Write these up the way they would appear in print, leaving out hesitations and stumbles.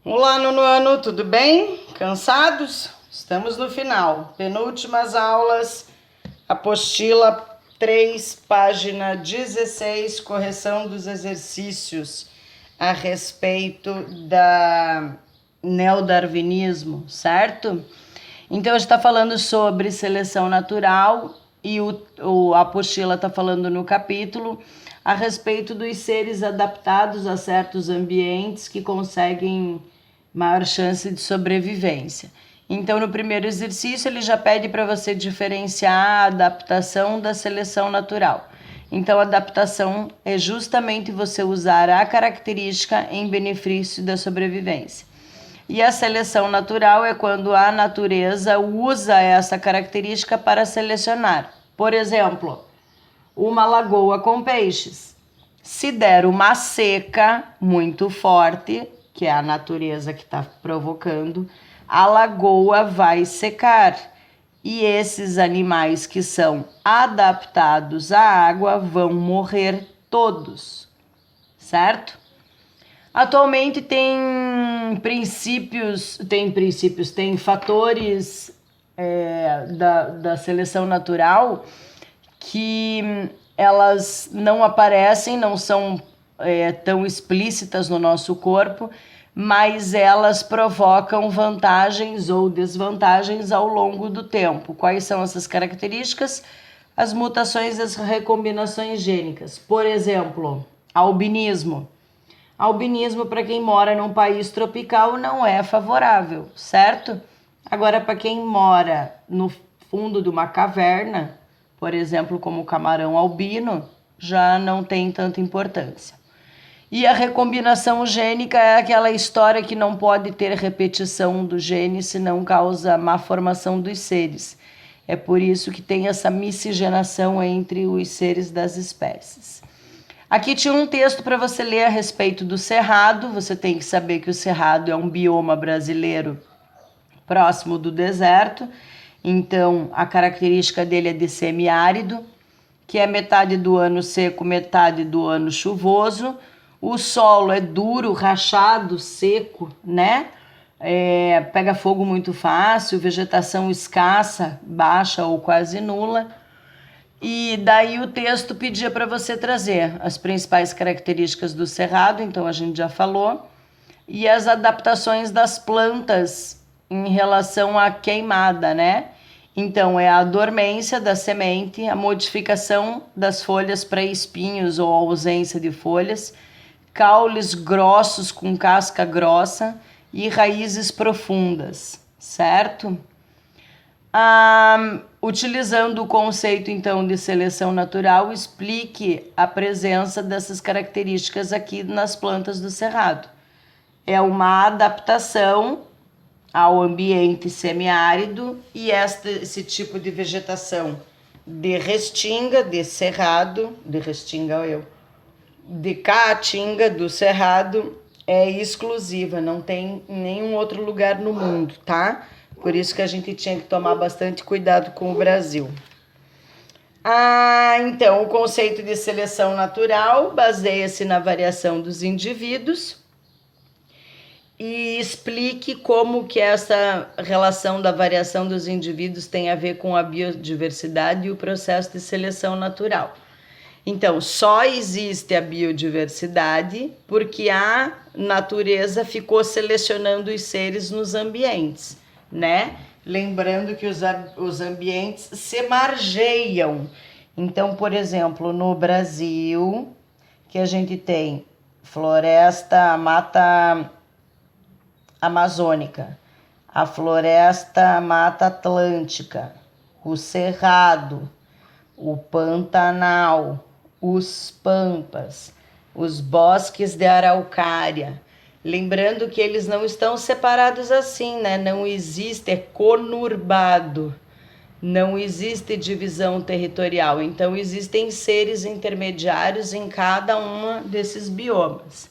Olá, nono ano, tudo bem? Cansados? Estamos no final. Penúltimas aulas, apostila 3, página 16, correção dos exercícios a respeito da neodarwinismo, certo? Então, a gente está falando sobre seleção natural e a apostila está falando no capítulo a respeito dos seres adaptados a certos ambientes que conseguem maior chance de sobrevivência. Então, no primeiro exercício, ele já pede para você diferenciar a adaptação da seleção natural. Então, a adaptação é justamente você usar a característica em benefício da sobrevivência. E a seleção natural é quando a natureza usa essa característica para selecionar. Por exemplo, uma lagoa com peixes. Se der uma seca muito forte, que é a natureza que está provocando, a lagoa vai secar. E esses animais que são adaptados à água vão morrer todos, certo? Atualmente tem fatores da seleção natural que elas não aparecem, não são tão explícitas no nosso corpo, mas elas provocam vantagens ou desvantagens ao longo do tempo. Quais são essas características? As mutações e as recombinações gênicas. Por exemplo, albinismo. Albinismo, para quem mora num país tropical, não é favorável, certo? Agora, para quem mora no fundo de uma caverna, por exemplo, como o camarão albino, já não tem tanta importância. E a recombinação gênica é aquela história que não pode ter repetição do gene, senão causa má formação dos seres. É por isso que tem essa miscigenação entre os seres das espécies. Aqui tinha um texto para você ler a respeito do cerrado. Você tem que saber que o cerrado é um bioma brasileiro próximo do deserto. Então, a característica dele é de semiárido, que é metade do ano seco, metade do ano chuvoso. O solo é duro, rachado, seco, né? Pega fogo muito fácil, vegetação escassa, baixa ou quase nula. E daí o texto pedia para você trazer as principais características do cerrado, então a gente já falou, e as adaptações das plantas em relação à queimada, né? Então é a dormência da semente, a modificação das folhas para espinhos ou ausência de folhas, caules grossos com casca grossa e raízes profundas, certo? Utilizando o conceito, então, de seleção natural, explique a presença dessas características aqui nas plantas do cerrado. É uma adaptação ao ambiente semiárido e esse tipo de vegetação de restinga, de cerrado, de caatinga do cerrado é exclusiva, não tem em nenhum outro lugar no mundo, tá? Por isso que a gente tinha que tomar bastante cuidado com o Brasil. Então, o conceito de seleção natural baseia-se na variação dos indivíduos e explique como que essa relação da variação dos indivíduos tem a ver com a biodiversidade e o processo de seleção natural. Então, só existe a biodiversidade porque a natureza ficou selecionando os seres nos ambientes, né? Lembrando que os ambientes se margeiam. Então, por exemplo, no Brasil, que a gente tem floresta, a mata amazônica, a floresta, a mata atlântica, o cerrado, o Pantanal, os pampas, os bosques de araucária. Lembrando que eles não estão separados assim, né? Não existe, é conurbado, não existe divisão territorial. Então, existem seres intermediários em cada um desses biomas.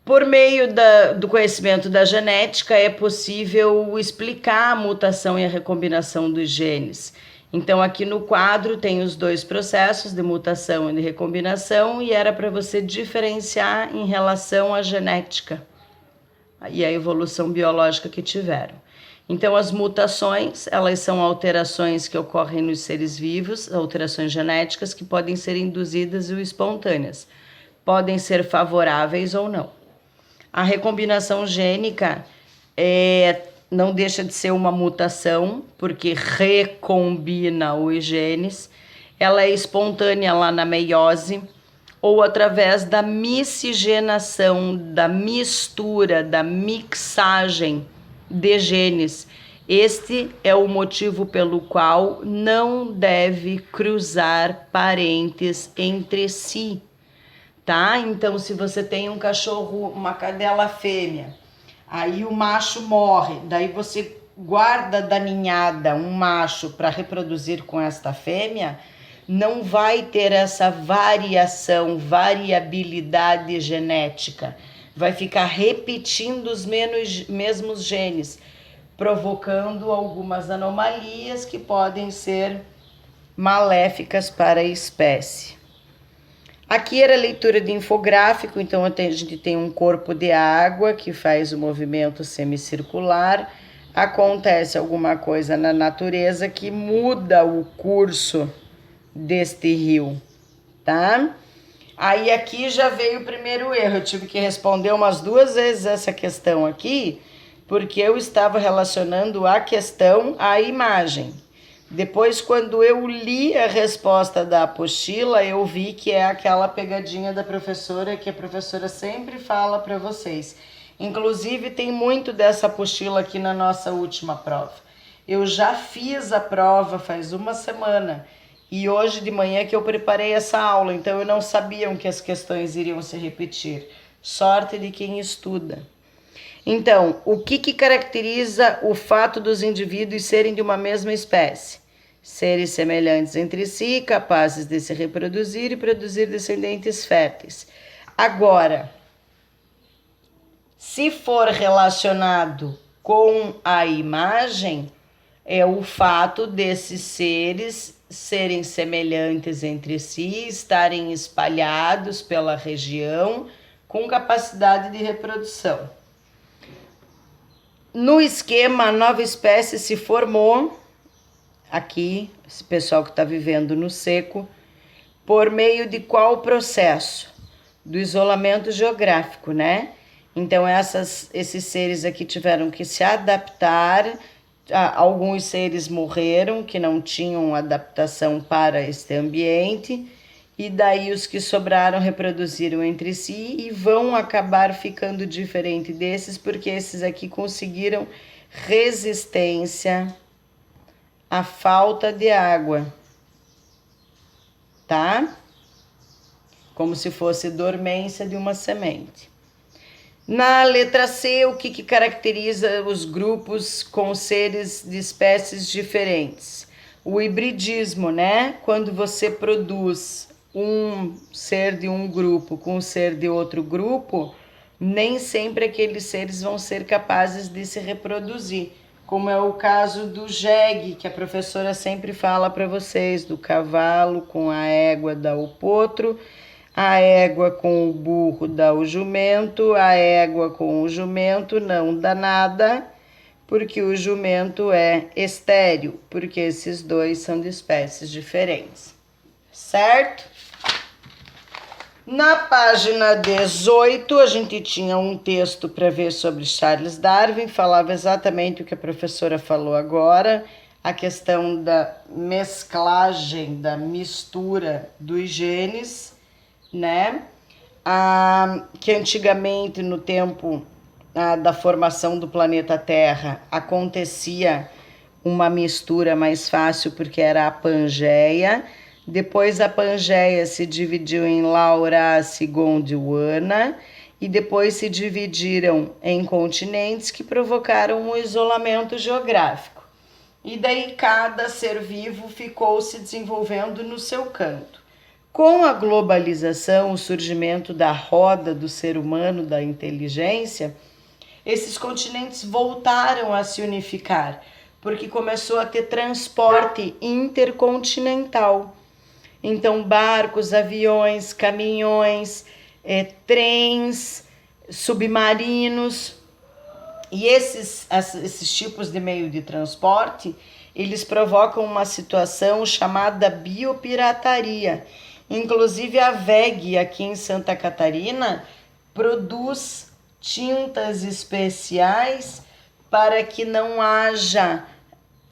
Por meio do conhecimento da genética, é possível explicar a mutação e a recombinação dos genes. Então, aqui no quadro tem os dois processos de mutação e de recombinação e era para você diferenciar em relação à genética. e a evolução biológica que tiveram. Então, as mutações, elas são alterações que ocorrem nos seres vivos, alterações genéticas que podem ser induzidas ou espontâneas, podem ser favoráveis ou não. A recombinação gênica não deixa de ser uma mutação, porque recombina os genes. Ela é espontânea lá na meiose, ou através da miscigenação, da mistura, da mixagem de genes. Este é o motivo pelo qual não deve cruzar parentes entre si, tá? Então, se você tem um cachorro, uma cadela fêmea, aí o macho morre, daí você guarda da ninhada um macho para reproduzir com esta fêmea, não vai ter essa variabilidade genética. Vai ficar repetindo os mesmos genes, provocando algumas anomalias que podem ser maléficas para a espécie. Aqui era a leitura de infográfico, então a gente tem um corpo de água que faz o movimento semicircular. Acontece alguma coisa na natureza que muda o curso deste rio, tá? Aí aqui já veio o primeiro erro, eu tive que responder umas 2 vezes essa questão aqui, porque eu estava relacionando a questão à imagem. Depois, quando eu li a resposta da apostila, eu vi que é aquela pegadinha da professora que a professora sempre fala para vocês. Inclusive, tem muito dessa apostila aqui na nossa última prova. Eu já fiz a prova faz uma semana e hoje de manhã que eu preparei essa aula, então eu não sabia que as questões iriam se repetir. Sorte de quem estuda. Então, o que caracteriza o fato dos indivíduos serem de uma mesma espécie? Seres semelhantes entre si, capazes de se reproduzir e produzir descendentes férteis. Agora, se for relacionado com a imagem, é o fato desses seres serem semelhantes entre si, estarem espalhados pela região com capacidade de reprodução. No esquema, a nova espécie se formou, aqui, esse pessoal que está vivendo no seco, por meio de qual processo? Do isolamento geográfico, né? Então, esses seres aqui tiveram que se adaptar, alguns seres morreram, que não tinham adaptação para este ambiente, e daí os que sobraram reproduziram entre si e vão acabar ficando diferente desses, porque esses aqui conseguiram resistência à falta de água, tá? Como se fosse dormência de uma semente. Na letra C, o que caracteriza os grupos com seres de espécies diferentes? O hibridismo, né? Quando você produz um ser de um grupo com um ser de outro grupo, nem sempre aqueles seres vão ser capazes de se reproduzir, como é o caso do jegue, que a professora sempre fala para vocês, do cavalo com a égua dá o potro, a égua com o burro dá o jumento, a égua com o jumento não dá nada, porque o jumento é estéril, porque esses dois são de espécies diferentes, certo? Na página 18, a gente tinha um texto para ver sobre Charles Darwin, falava exatamente o que a professora falou agora, a questão da mesclagem, da mistura dos genes, né? Que antigamente, no tempo da formação do planeta Terra, acontecia uma mistura mais fácil porque era a Pangeia. Depois a Pangeia se dividiu em Laurasia e Gondwana e depois se dividiram em continentes que provocaram um isolamento geográfico. E daí cada ser vivo ficou se desenvolvendo no seu canto. Com a globalização, o surgimento da roda do ser humano, da inteligência, esses continentes voltaram a se unificar, porque começou a ter transporte intercontinental. Então, barcos, aviões, caminhões, trens, submarinos, E esses tipos de meio de transporte, eles provocam uma situação chamada biopirataria. Inclusive a WEG, aqui em Santa Catarina, produz tintas especiais para que não haja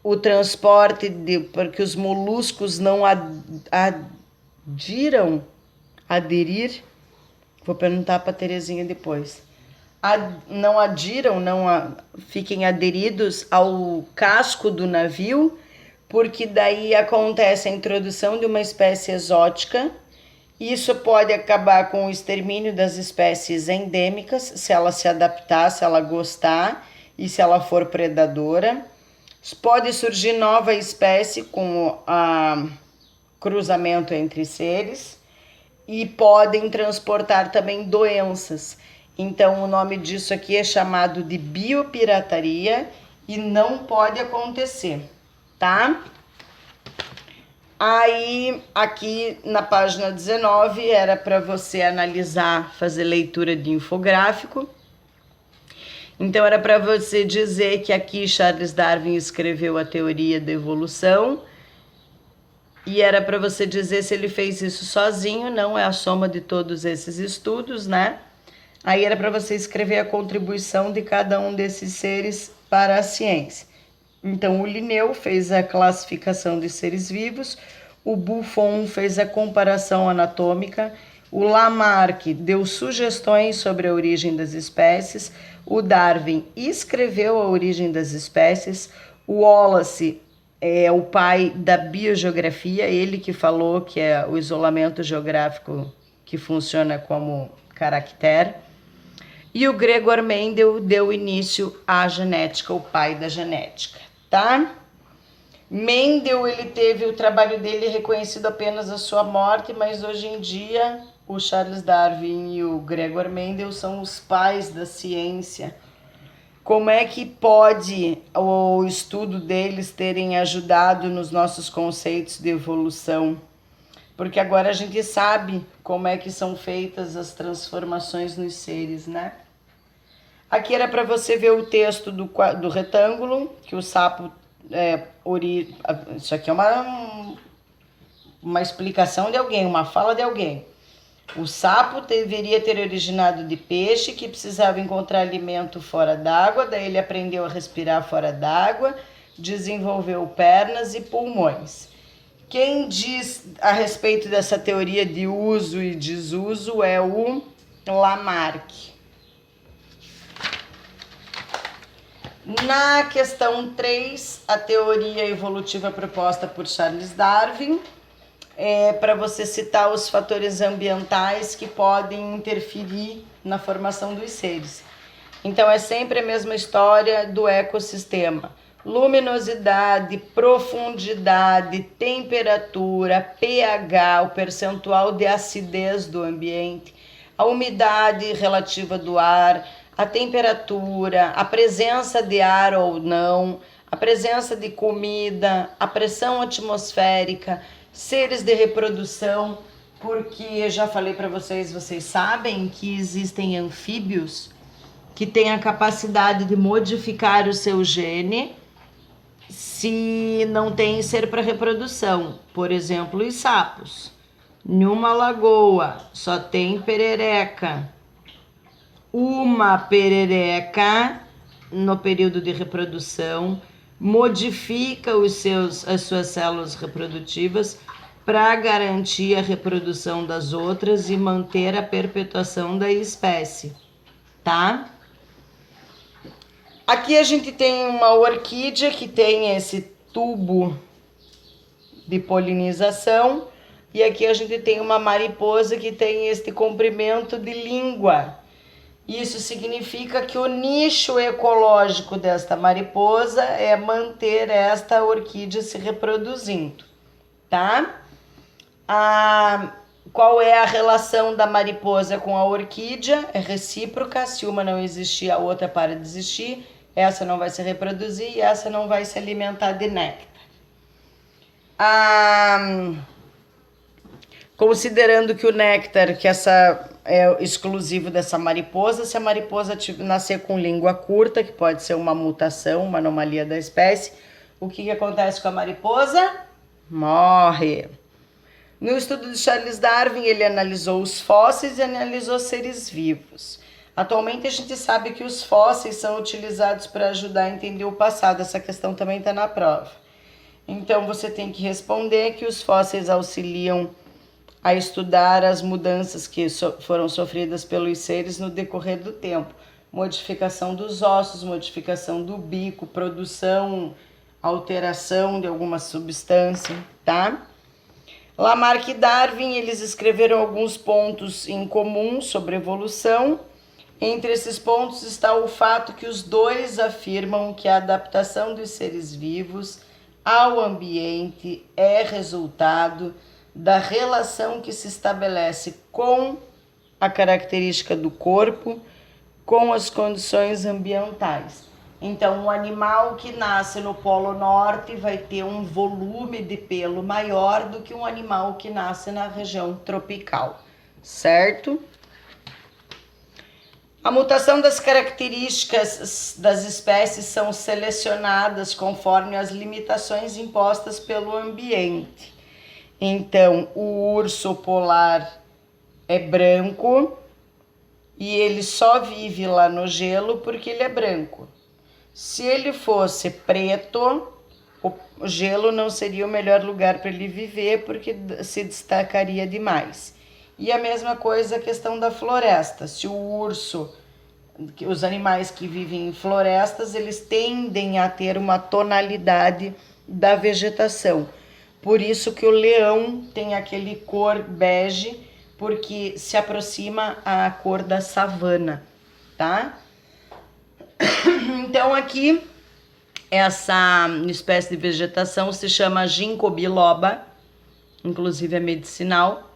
o transporte, porque os moluscos não aderir, vou perguntar para a Terezinha depois, não fiquem aderidos ao casco do navio, porque daí acontece a introdução de uma espécie exótica. Isso pode acabar com o extermínio das espécies endêmicas, se ela se adaptar, se ela gostar e se ela for predadora. Pode surgir nova espécie com o cruzamento entre seres e podem transportar também doenças. Então, o nome disso aqui é chamado de biopirataria e não pode acontecer, tá? Aí, aqui na página 19, era para você analisar, fazer leitura de infográfico. Então, era para você dizer que aqui Charles Darwin escreveu a teoria da evolução. E era para você dizer se ele fez isso sozinho, não é a soma de todos esses estudos, né? Aí era para você escrever a contribuição de cada um desses seres para a ciência. Então, o Linneu fez a classificação de seres vivos, o Buffon fez a comparação anatômica, o Lamarck deu sugestões sobre a origem das espécies, o Darwin escreveu a origem das espécies, o Wallace é o pai da biogeografia, ele que falou que é o isolamento geográfico que funciona como caractere, e o Gregor Mendel deu início à genética, o pai da genética, tá? Mendel, ele teve o trabalho dele reconhecido apenas a sua morte, mas hoje em dia o Charles Darwin e o Gregor Mendel são os pais da ciência. Como é que pode o estudo deles terem ajudado nos nossos conceitos de evolução? Porque agora a gente sabe como é que são feitas as transformações nos seres, né? Aqui era para você ver o texto do retângulo, que o sapo... isso aqui é uma explicação de alguém, uma fala de alguém. O sapo deveria ter originado de peixe que precisava encontrar alimento fora d'água, daí ele aprendeu a respirar fora d'água, desenvolveu pernas e pulmões. Quem diz a respeito dessa teoria de uso e desuso é o Lamarck. Na questão 3, a teoria evolutiva proposta por Charles Darwin, para você citar os fatores ambientais que podem interferir na formação dos seres. Então, é sempre a mesma história do ecossistema. Luminosidade, profundidade, temperatura, pH, o percentual de acidez do ambiente, a umidade relativa do ar, a temperatura, a presença de ar ou não, a presença de comida, a pressão atmosférica, seres de reprodução, porque eu já falei para vocês, vocês sabem que existem anfíbios que têm a capacidade de modificar o seu gene se não tem ser para reprodução. Por exemplo, os sapos. Numa lagoa só tem perereca. Uma perereca no período de reprodução modifica as suas células reprodutivas para garantir a reprodução das outras e manter a perpetuação da espécie, tá? Aqui a gente tem uma orquídea que tem esse tubo de polinização e aqui a gente tem uma mariposa que tem este comprimento de língua. Isso significa que o nicho ecológico desta mariposa é manter esta orquídea se reproduzindo, tá? Qual é a relação da mariposa com a orquídea? É recíproca, se uma não existir, a outra para de existir, essa não vai se reproduzir e essa não vai se alimentar de néctar. Considerando que o néctar, que essa é exclusivo dessa mariposa. Se a mariposa nascer com língua curta, que pode ser uma mutação, uma anomalia da espécie, o que acontece com a mariposa? Morre. No estudo de Charles Darwin, ele analisou os fósseis e analisou seres vivos. Atualmente a gente sabe que os fósseis são utilizados para ajudar a entender o passado. Essa questão também está na prova. Então você tem que responder que os fósseis auxiliam a estudar as mudanças que foram sofridas pelos seres no decorrer do tempo. Modificação dos ossos, modificação do bico, produção, alteração de alguma substância, tá? Lamarck e Darwin, eles escreveram alguns pontos em comum sobre evolução. Entre esses pontos está o fato que os dois afirmam que a adaptação dos seres vivos ao ambiente é resultado da relação que se estabelece com a característica do corpo, com as condições ambientais. Então, um animal que nasce no Polo Norte vai ter um volume de pelo maior do que um animal que nasce na região tropical, certo? A mutação das características das espécies são selecionadas conforme as limitações impostas pelo ambiente. Então, o urso polar é branco e ele só vive lá no gelo porque ele é branco. Se ele fosse preto, o gelo não seria o melhor lugar para ele viver porque se destacaria demais. E a mesma coisa a questão da floresta. Se o urso, os animais que vivem em florestas, eles tendem a ter uma tonalidade da vegetação. Por isso que o leão tem aquele cor bege, porque se aproxima à cor da savana, tá? Então aqui, essa espécie de vegetação se chama ginkgo biloba, inclusive é medicinal.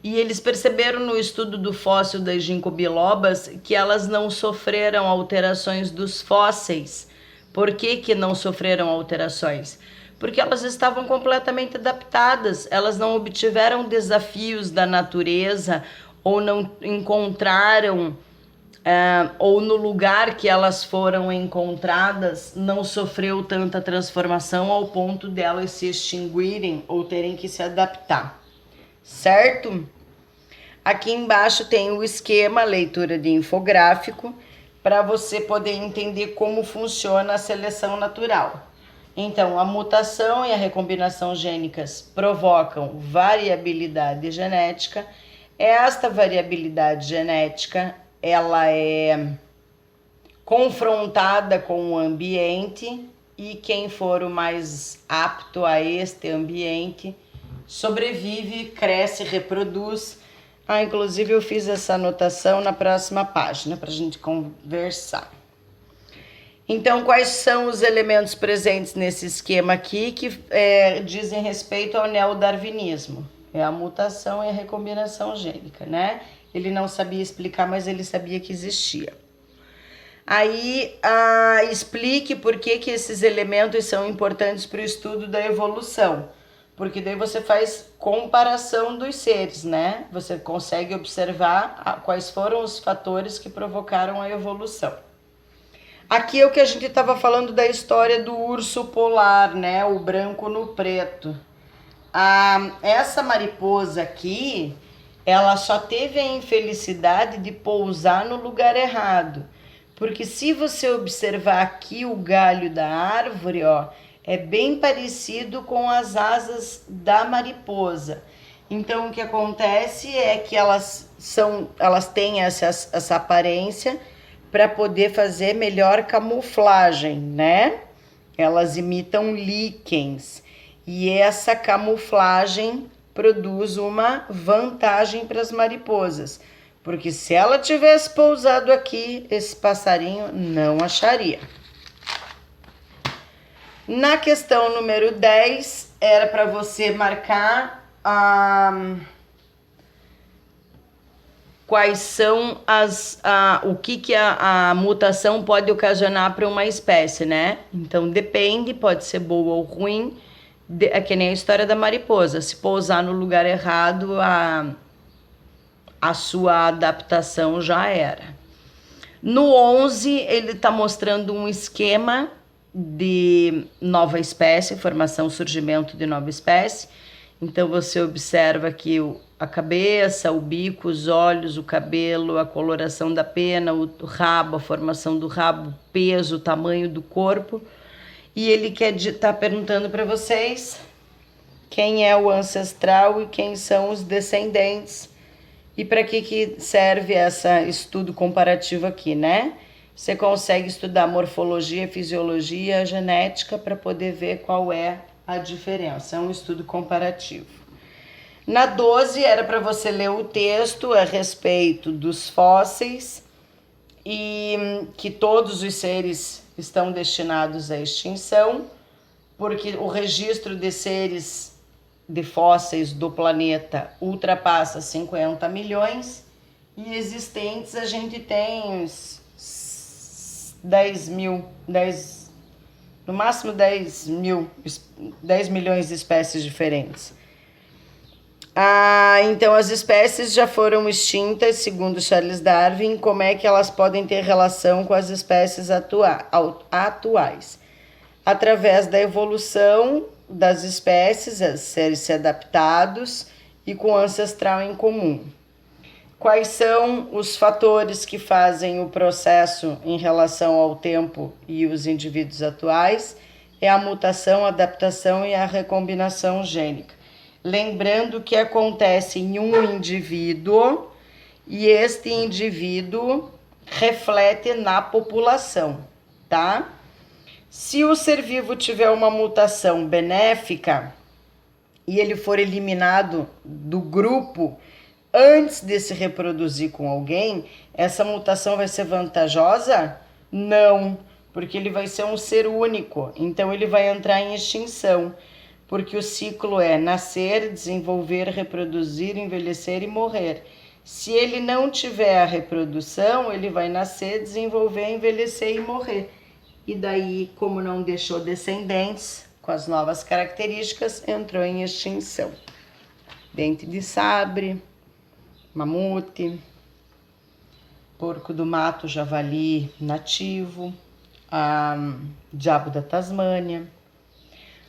E eles perceberam no estudo do fóssil das ginkgo bilobas que elas não sofreram alterações dos fósseis. Por que não sofreram alterações? Porque elas estavam completamente adaptadas, elas não obtiveram desafios da natureza ou não encontraram, ou no lugar que elas foram encontradas, não sofreu tanta transformação ao ponto delas se extinguirem ou terem que se adaptar. Certo? Aqui embaixo tem o esquema, leitura de infográfico, para você poder entender como funciona a seleção natural. Então, a mutação e a recombinação gênicas provocam variabilidade genética. Esta variabilidade genética, ela é confrontada com o ambiente e quem for o mais apto a este ambiente sobrevive, cresce, reproduz. Inclusive eu fiz essa anotação na próxima página para a gente conversar. Então, quais são os elementos presentes nesse esquema aqui que dizem respeito ao neodarwinismo? É a mutação e a recombinação gênica, né? Ele não sabia explicar, mas ele sabia que existia. Aí, explique por que esses elementos são importantes para o estudo da evolução. Porque daí você faz comparação dos seres, né? Você consegue observar quais foram os fatores que provocaram a evolução. Aqui é o que a gente estava falando da história do urso polar, né? O branco no preto. Essa mariposa aqui, ela só teve a infelicidade de pousar no lugar errado. Porque se você observar aqui o galho da árvore, ó, é bem parecido com as asas da mariposa. Então, o que acontece é que elas têm essa aparência para poder fazer melhor camuflagem, né? Elas imitam líquens. E essa camuflagem produz uma vantagem para as mariposas. Porque se ela tivesse pousado aqui, esse passarinho não acharia. Na questão número 10, era para você marcar quais são o que a mutação pode ocasionar para uma espécie, né? Então, depende, pode ser boa ou ruim, é que nem a história da mariposa. Se pousar no lugar errado, a sua adaptação já era. No 11, ele está mostrando um esquema de nova espécie, formação, surgimento de nova espécie. Então, você observa que a cabeça, o bico, os olhos, o cabelo, a coloração da pena, o rabo, a formação do rabo, o peso, o tamanho do corpo. E ele tá perguntando para vocês quem é o ancestral e quem são os descendentes. E para que serve esse estudo comparativo aqui, né? Você consegue estudar morfologia, fisiologia, genética para poder ver qual é a diferença. É um estudo comparativo. Na 12 era para você ler o texto a respeito dos fósseis e que todos os seres estão destinados à extinção, porque o registro de seres de fósseis do planeta ultrapassa 50 milhões e existentes a gente tem uns 10 milhões de espécies diferentes. Então as espécies já foram extintas, segundo Charles Darwin. Como é que elas podem ter relação com as espécies atuais? Através da evolução das espécies, a serem se adaptados e com ancestral em comum. Quais são os fatores que fazem o processo em relação ao tempo e os indivíduos atuais? É a mutação, a adaptação e a recombinação gênica. Lembrando que acontece em um indivíduo e este indivíduo reflete na população, tá? Se o ser vivo tiver uma mutação benéfica e ele for eliminado do grupo antes de se reproduzir com alguém, essa mutação vai ser vantajosa? Não, porque ele vai ser um ser único, então ele vai entrar em extinção, porque o ciclo é nascer, desenvolver, reproduzir, envelhecer e morrer. Se ele não tiver a reprodução, ele vai nascer, desenvolver, envelhecer e morrer. E daí, como não deixou descendentes com as novas características, entrou em extinção. Dente de sabre, mamute, porco do mato, javali nativo, diabo da Tasmânia.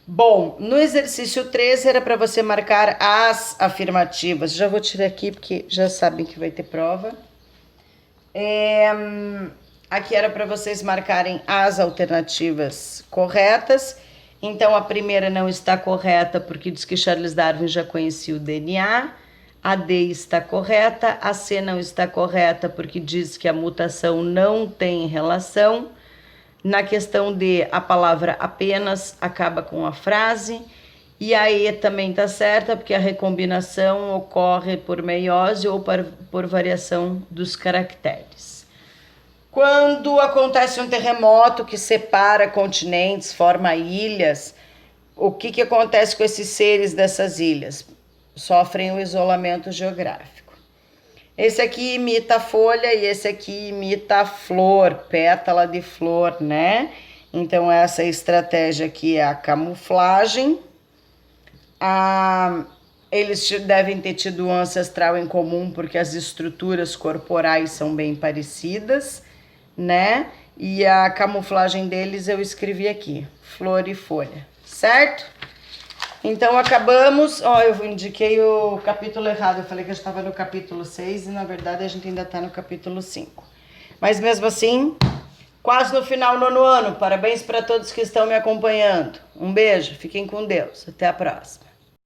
Bom, no exercício 13 era para você marcar as afirmativas. Já vou tirar aqui porque já sabem que vai ter prova. Aqui era para vocês marcarem as alternativas corretas. Então, a primeira não está correta porque diz que Charles Darwin já conhecia o DNA. A D está correta. A C não está correta porque diz que a mutação não tem relação. Na questão D, a palavra apenas acaba com a frase. E a E também está certa porque a recombinação ocorre por meiose ou por variação dos caracteres. Quando acontece um terremoto que separa continentes, forma ilhas, o que acontece com esses seres dessas ilhas? Sofrem o isolamento geográfico. Esse aqui imita a folha e esse aqui imita a flor, pétala de flor, né? Então, essa estratégia aqui é a camuflagem. Eles devem ter tido um ancestral em comum porque as estruturas corporais são bem parecidas, né? E a camuflagem deles eu escrevi aqui, flor e folha, certo? Então acabamos, eu indiquei o capítulo errado, eu falei que eu estava no capítulo 6 e na verdade a gente ainda está no capítulo 5. Mas mesmo assim, quase no final do nono ano, parabéns para todos que estão me acompanhando. Um beijo, fiquem com Deus, até a próxima.